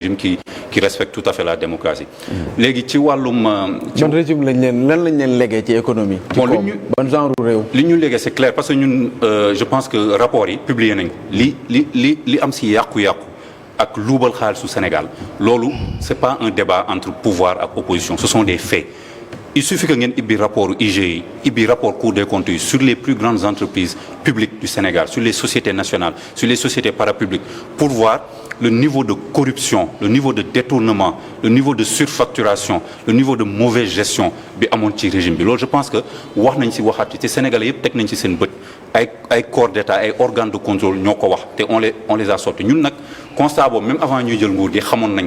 régime qui respecte tout à fait la démocratie. léegi ci wàllum. ban régime lan lañ leen légué ci économie. bon ban genre réew. li ñu légué c'est clair parce que ñun je pense que rapport yi publié nañ li am si yàqu-yàqu ak luubal xaalisu Sénégal loolu c'est pas un débat entre pouvoir ak opposition ce sont des faits. Il suffit que ngeen ibbi rapport IGE ibbi rapport Cour des comptes sur les plus grandes entreprises publiques du Sénégal sur les sociétés nationales sur les sociétés parapubliques pour voir le niveau de corruption le niveau de détournement le niveau de surfacturation le niveau de mauvaise gestion bi amoon ci régime bi loolu je pense que wax nañ ci waxaat te Sénégalais yëpp teg nañ ci seen bët ay corps d'État ay organes de contrôle ñoo ko wax te on les a sortis ñun nag constat boobu même avant ñuy jël nguur gi xamoon nañ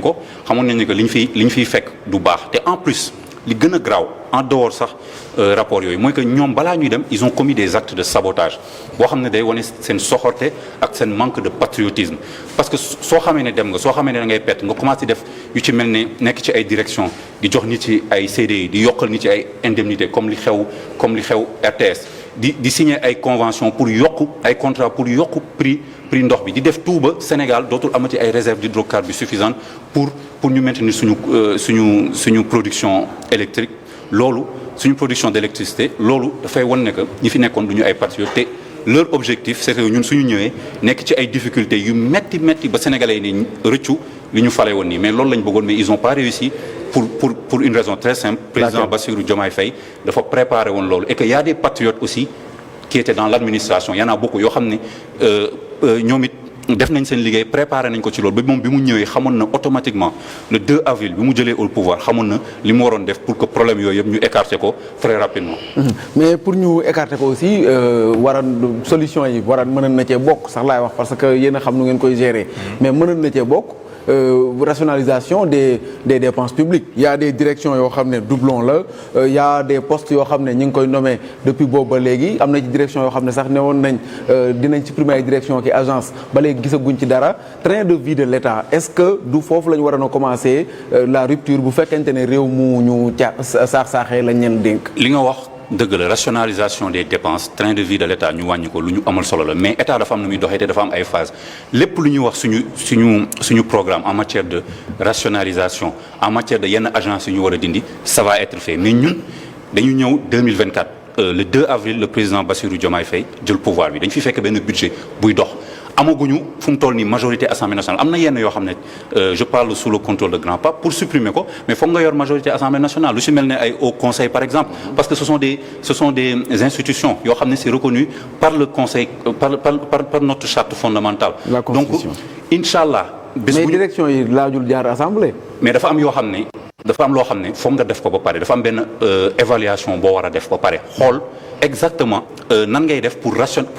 ne que li ñu fiy fekk du baax te en plus li gën a graaw en dehors sax rapport yooyu mooy que ñoom balaa ñuy dem ils ont commis des actes de sabotage boo xam ne day wane seen soxorte ak seen manque de patriotisme parce que soo xamee ne dem nga soo xamee ne da ngay pett nga commencé def yu ci mel ne nekk ci ay direction di jox nit ci ay CDI di yokkal nit ci ay indemnité comme li xew RTS di signer ay convention pour yokku ay contrat pour yokku prix ndox bi di def tout ba Sénégal dootul amati ay réserves d'hydrocarbures suffisantes pour ñu maintenir suñu production électrique loolu suñu production d'électricité loolu dafay wan ne que ñi fi nekkoon du ñu ay patriotes te leur objectif c'est que ñun suñu ñëwee nekk ci ay difficultés yu metti ba sénégalais yi ni rëccu li ñu fale woon nii mais loolu lañ bëggoon mais ils ont pas réussi pour une raison très simple. Président Bassirou Diomaye Faye dafa préparer woon loolu et que y a des patriotes aussi qui étaient dans l'administration y en a beaucoup yoo xam ne ñoom it def nañ seen liggéey préparé nañ ko ci loolu ba moom bi mu ñëwee xamoon na automatiquement le 2 avril bi mu jëlee au pouvoir xamoon na li mu waroon def pour que problème yooyu yëpp ñu écarter ko très rapidement. mais pour ñu écarter ko aussi solution yi mënoon na cee bokk sax laay wax parce que yéen a xam nu ngeen koy gérer. mais mënoon na cee bokk. Rationalisation des dépenses publiques il y a des directions yoo xam ne doublon la il y a des postes yoo xam ne ñu ngi koy nommer depuis boobu ba léegi am na ci direction yoo xam ne sax ne woon nañ dinañ supprimer ay direction ki agence ba léegi gisaguñ ci dara train de vie de l'État est-ce que du foofu la ñu waroon a commencer la rupture bu fekkente ne réew mu ñu saaxee lañ leen dénk. li nga wax dëgg la rationalisation des dépenses train de vie de l'État ñu wàññi ko lu ñu amal solo la mais État dafa am nu muy doxee te dafa am ay phases lépp lu ñuy wax suñu programme en matière de rationalisation en matière de yenn agence yu ñu war a dindi ça va être fait mais ñun dañu ñëw 2024 le 2 avril le président Bassirou Diomaye Faye jël pouvoir bi dañu fi fekk benn budget buy dox amaguñu fu mu toll nii majorité Assemblée nationale am na yenn yoo xam ne je parle sous le contrôle de Grand Pape pour supprimer ko mais foog nga yor majorité Assemblée nationale lu ci mel ne ay Haut Conseil par exemple parce que ce sont des institutions yoo xam ne c'est reconnu par le Conseil par notre charte fondamentale. La Constitution. Donc inchallah bés mais direction yi laajul jaar Assemblée. mais dafa am yoo xam ne dafa am loo xam ne foog nga def ko ba pare dafa am benn évaluation boo war a def ba pare xool exactement nan ngay def pour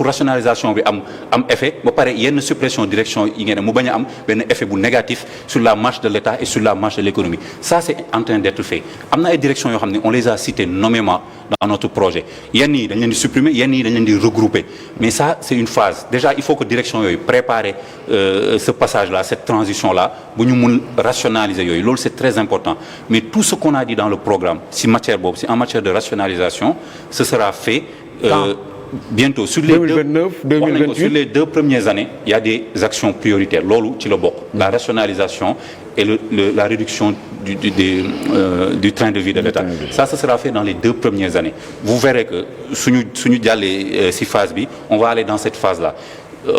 rationalisation bi am effet ba pare yenn suppression direction yi ngeen ne mu bañ a am benn effet bu négatif sur la marche de l'État et sur la marche de l'économie ça c'est en train d'être fait am na ay directions yoo xam ne on les a citées nommément dans notre projet yenn yi dañ leen di supprimer yenn yi dañ leen di regrouper mais ça c'est une phase déjà il faut que direction yooyu préparer ce passage là cette transition là bu ñu mun rationaliser yooyu loolu c'est très important mais tout ce qu'on a dit dans le programme si matière boobu si en matière de rationalisation ce sera fait bientôt sur les 2029, sur les 2 premières années il y a des actions prioritaires loolu ci la bokk la rationalisation et la réduction du train de vie de l'État ça ce sera fait dans les 2 premières années vous verrez que suñu jàllee ci phase bi on va aller dans cette phase là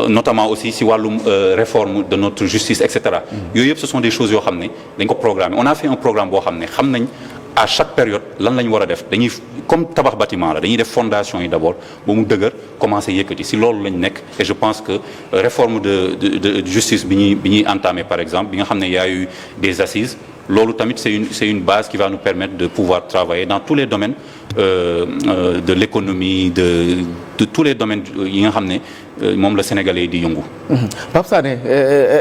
notamment aussi si wàllum réforme de notre justice et cetera yooyu yëpp ce sont des choses yoo xam ne dañ ko programmer on a fait un programme boo xam ne xam nañ à chaque période lan la ñu war a def dañuy comme tabax bâtiment la dañuy def fondation yi d'abord ba mu dëgër commencer yëkkati si loolu lañ nekk et je pense que réforme de justice bi ñuy entamer par exemple bi nga xam ne y a eu des assises loolu tamit c'est une base qui va nous permettre de pouvoir travailler dans tous les domaines de l'économie de tous les domaines yi nga xam ne moom la Sénégalais yi di yëngu. Pape Sané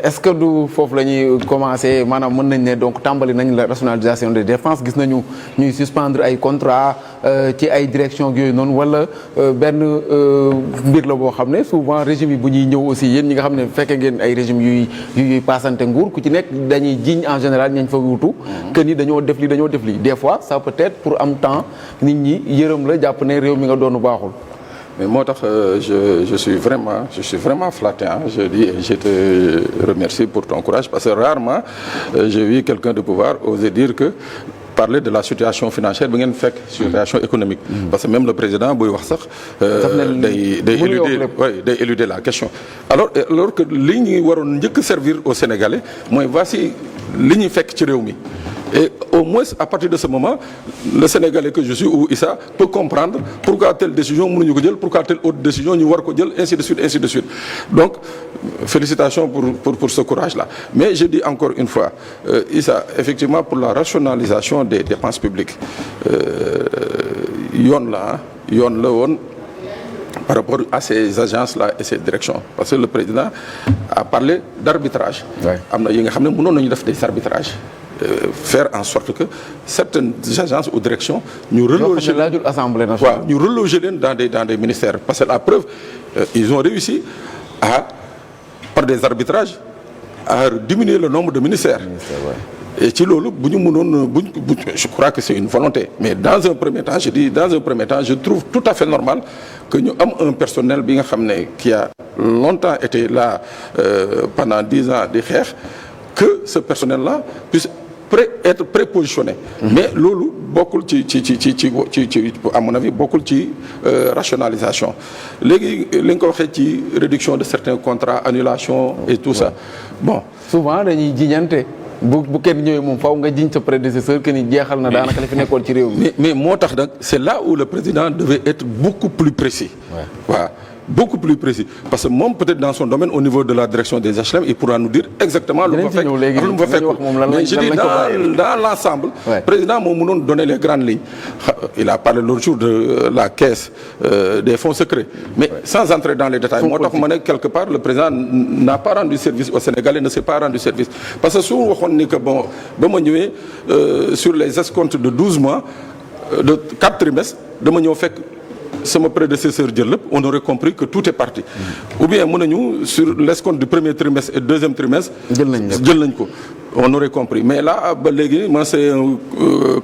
est-ce que du foofu la ñuy commencer maanaam mën nañ ne donc tàmbali nañ la rationalisation des dépenses gis nañu ñuy suspendre ay contrats ci ay directions yooyu noonu wala benn mbir la boo xam ne souvent régime yi bu ñuy ñëw aussi yéen ñi nga xam ne fekke ngeen ay régime yuy passante nguur ku ci nekk dañuy jiiñ en général ñañ fa wutu que ni dañoo def lii des fois ça peut être pour am temps nit ñi yërëm la jàpp ne réew mi nga doonu baaxul. mais moo tax je suis vraiment flatté, hein. Je te remercie pour ton courage parce que rarement j'ai vu quelqu'un de pouvoir oser dire que parler de la situation financière bi ngeen fekk situation économique parce que même le président buy wax sax day éluder la question alors que li ñuy waroon njëkk servir aux Sénégalais mooy voici li ñuy fekk ci réew mi et au moins à partir de ce moment le Sénégalais que je suis ou Issa peut comprendre pourquoi telle décision mënuñu ko jël pourquoi telle autre décision ñu war ko jël ainsi de suite donc félicitations pour ce courage là mais je dis encore une fois Issa effectivement pour la rationalisation des dépenses publiques yoon la woon par rapport à ces agences-là et ces directions parce que le président a parlé d'arbitrage am na yi nga xam ne mënoon nañu def des arbitrages faire en sorte que certaines agences ou directions ñu reloger leen dans des ministères parce que la preuve ils ont réussi par des arbitrages à diminuer le nombre de ministères et ci loolu bu ñu mënoon je crois que c'est une volonté mais dans un premier temps je trouve tout à fait normal que ñu am un personnel bi nga xam ne qui a longtemps été là pendant 10 ans di xeex que ce personnel-là puisse être prépositionné mais loolu bokkul ci à mon avis bokkul ci rationalisation léegi li nga ko waxee ci réduction de certains contrats annulation et tout ça bon souvent dañuy jiñante bu kenn ñëwee moom faaw nga jiñ sa prédécesseur que ni jeexal na daanaka li fi nekkoon ci réew mi mais moo tax nag c'est là où le président devait être beaucoup plus précis waaw beaucoup plus précis parce que moom peut-être dans son domaine au niveau de la direction des HLM il pourra nous dire exactement lu mu fa fekk mais je dis dans l'ensemble président moo mënoon donner les grandes lignes il a parlé l'autre jour de la caisse des fonds secrets mais sans entrer dans les détails moo tax ma ne quelque part le président n'a pas rendu service au Sénégalais ne s'est pas rendu service parce que su waxoon ni que bon ba ma ñëwee sur les escomptes de 12 mois de 4 trimestres dama ñëw fekk sama prédécesseur jël lépp on aurait compris que tout est parti ou bien mën nañu sur l'escompte du premier trimestre et deuxième trimestre jël nañ ko on aurait compris mais là ba léegi man c'est un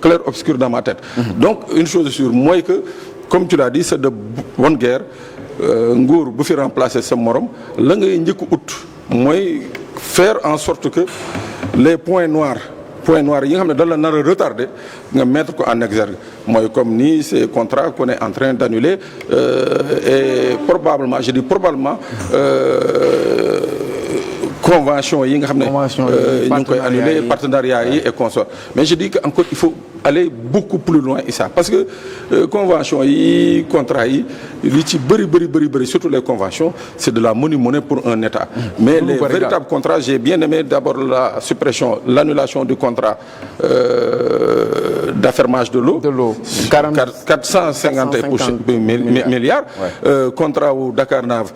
clair obscur dans ma tête donc une chose sûre mooy que comme tu l'as dit c'est de bonne guerre nguur bu fi remplacer sa morom la ngay njëkk ut mooy faire en sorte que les points noirs yi nga xam ne da la nar a retardé nga mettre ko en exergue mooy comme ni ces contrats qu'on est en train d'annuler et probablement je dis probablement convention yi nga xam ne ñu ngi koy annuler partenariat yi et consorts mais je dis que encore il faut aller beaucoup plus loin Issa parce que convention yi contrat yi li ci bëri surtout les conventions c'est de la monnaie pour un État mais les véritables contrats j'ai bien aimé d'abord l'annulation du contrat d'affermage de l'eau 450 milliards contrat wu Dakarnave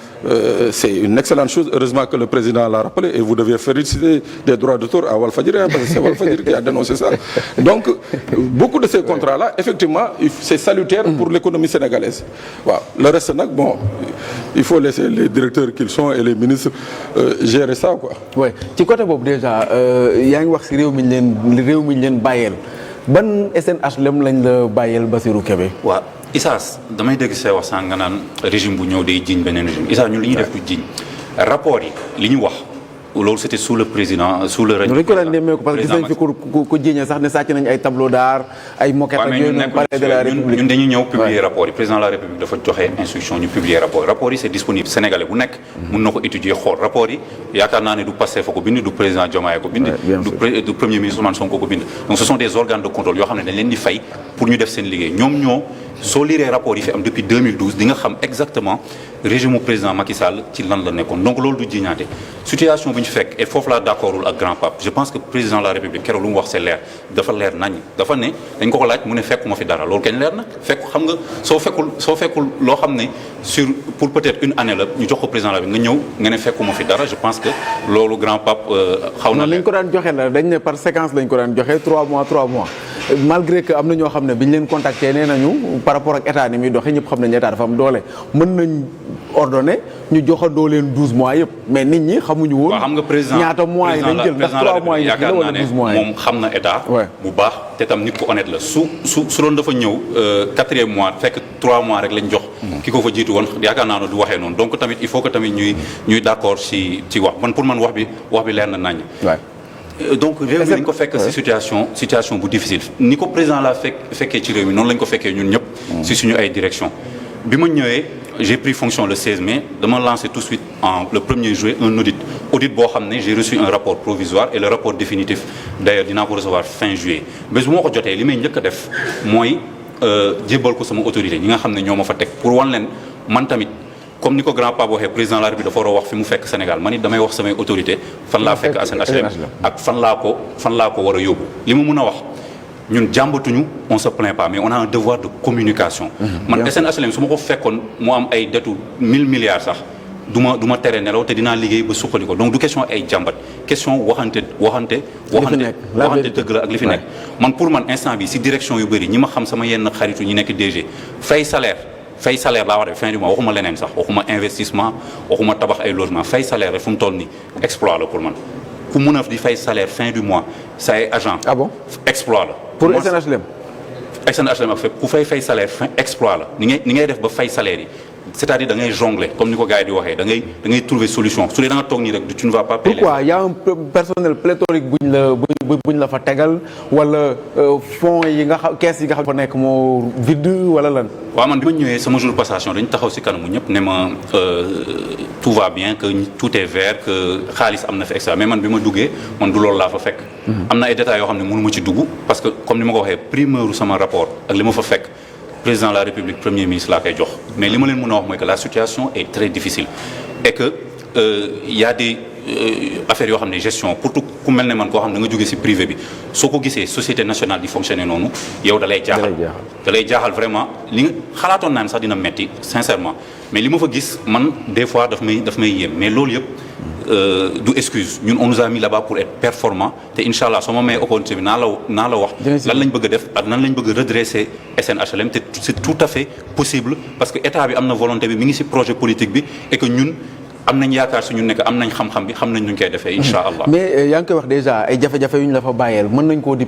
c'est une excellente chose heureusement que le président l'a rappelé et vous devez féliciter des droits d'auteur à Walfadjri parce que c'est Walfadjri qui a dénoncé ça donc beaucoup de ces contrats-là effectivement c'est salutaire pour l'économie sénégalaise waaw le reste nag bon il faut laisser les directeurs qu'ils sont et les ministres gérer ça quoi. oui ci côté boobu déjà yaa ngi wax si réew mi ñu leen bàyyeel ban SNHLM lañ la bàyyeel Bassirou Kébé. waaw Issa damay dégg say wax sànq nga naan régime bu ñëw day jiñ beneen régime Issa ñun li ñuy def du jiñ rapport yi li ñu wax. loolu c'était sous le président sous le règne. dañu ko daan nemmeeku parce que gis nañ fi ku jiñe sax ne sàcc nañ ay tableau d'art ay moquette ak yooyu noonu palais de la République ñun dañuy ñëw publier rapport yi président de la République dafa joxe instruction ñu publier rapport yi c'est disponible sénégalais bu nekk mën na ko étudier xool rapport yi yaakaar naa ne du Pastef ko bind du président Diomaye ko bind du premier ministre Ousmane Sonko ko bind donc ce sont des organes de contrôle yoo xam ne dañ leen di fay pour ñu def seen liggéey ñoom soo liree rapport yi fi am depuis 2012 di nga xam exactement régime président Macky Sall ci lan la nekkoon donc loolu du jiñaate situation bi ñu fekk et foofu laa d'accordul ak grand pape je pense que président de la République keroog lu mu wax c'est leer dafa leer nañ dafa ne dañ ko laaj mu ne fekkuma fi dara loolu kañ leer na fekk xam nga soo fekkul loo xam ne pour peut-être une année la ñu jox ko président de la République nga ñëw nga ne fekkuma fi dara je pense que loolu grand pape xaw na lañ ko daan joxe la dañ ne par séquence lañ ko daan joxe 3 mois malgré que am na ñoo xam ne bi ñu leen contacté nee nañu par rapport ak état ni muy doxee ñëpp xam nañu état dafa am doole mën nañ ordonné ñu joxandoo leen 12 mois yëpp mais nit ñi xamuñu woon. xam nga président ñaata mois yi lañ jël ndax 3 mois yi la wala 12 mois yi moom xam na état. bu baax te tam nit ku honnête la su doon dafa ñëw 4e mois fekk 3 mois rek lañ jox. ki ko fa jiitu woon yaakaar naa ne du waxee noonu donc tamit il faut que tamit ñuy d'accord ci wax pour man wax bi leer na nañ. donc réew mi dañ ko fekk ci situation bu difficile ni ko président la fekkee ci réew mi noonu lañ ko fekkee ñun ñëpp ci suñu ay direction bi ma ñëwee j'ai pris fonction le 16 mai dama lancé tout de suite le 1er juillet un audit boo xam ne j'ai reçu un rapport provisoire et le rapport définitif d'ailleurs dinaa ko recevoir fin juillet bés bu ma ko jotee li may njëkk a def mooy jébbal ko sama autorité ñi nga xam ne ñoo ma fa teg pour wan leen man tamit comme ni ko grand Pape waxee président de la République dafa war a wax fi mu fekk Sénégal man it damay wax samay autorité fan laa fekk SNHLM ak fan laa ko war a yóbbu li ma mën a wax ñun jàmbatuñu on se plaint pas mais on a un devoir de communication man SNHLM su ma ko fekkoon mu am ay dettu 1000 milliards sax du ma tere nelaw te dinaa liggéey ba suqali ko donc du question ay jàmbat question waxante dëgg la ak li fi nekk man pour man instant bi si direction yu bëri ñi ma xam sama yenn xaritu ñi nekk DG fay salaire laa wax de fin du mois waxuma leneen sax waxuma investissement waxuma tabax ay logement fay salaire rek fu mu toll ni exploit la pour man ku mun a di fay salaire fin du mois say agent exploit la pour SNHLM ak fépp ku fay salaire fin exploit la ni ngay def ba fay salaire yi c'est-à-dire da ngay jongler comme ni ko gars yi di waxee da ngay trouver solution su dee da nga toog nii rek tu ne vas pas payer. Pourquoi il y a un personnel pléthorique buñ la fa tegal wala fonds yi nga xam kees yi nga xam fa nekk moo vide wala lan. waaw man bi ma ñëwee sama jour passation dañu taxaw ci kanamu ñëpp ne ma tout va bien que tout est vert que xaalis am na fa extra mais man bi ma duggee man du loolu laa fa fekk. am na ay détails yoo xam ne mënu ma ci dugg parce que comme ni ma ko waxee primeur sama rapport ak li ma fa fekk. président de la République premier ministre laa koy jox mais li ma leen mën a wax mooy que la situation est très difficile et que y a des affaires yoo xam ne gestion pour tout ku mel ne man koo xam ne da nga jógee ci privé bi soo ko gisee société nationale di fonctionner noonu yow da lay jaaxal vraiment li nga xalaatoon naa ne sax dina metti sincèrement mais li ma fa gis man des fois daf may yéem mais loolu yëpp du excuse ñun on nous a mis là-bas pour être performant te incha allah soo ma may opportunité bi naa la wax lan lañ bëgg a def ak nan lañ bëgg a redresser SNHLM te c'est tout à fait possible parce que état bi am na volonté bi mi ngi ci projet politique bi et que ñun am nañ yaakaar su ñu nekk am nañ xam-xam bi xam nañ nu ñu koy defee incha allah mais yaa ngi koy wax déjà ay jafe-jafe yu ñu la fa bàyyeel mën nañ koo di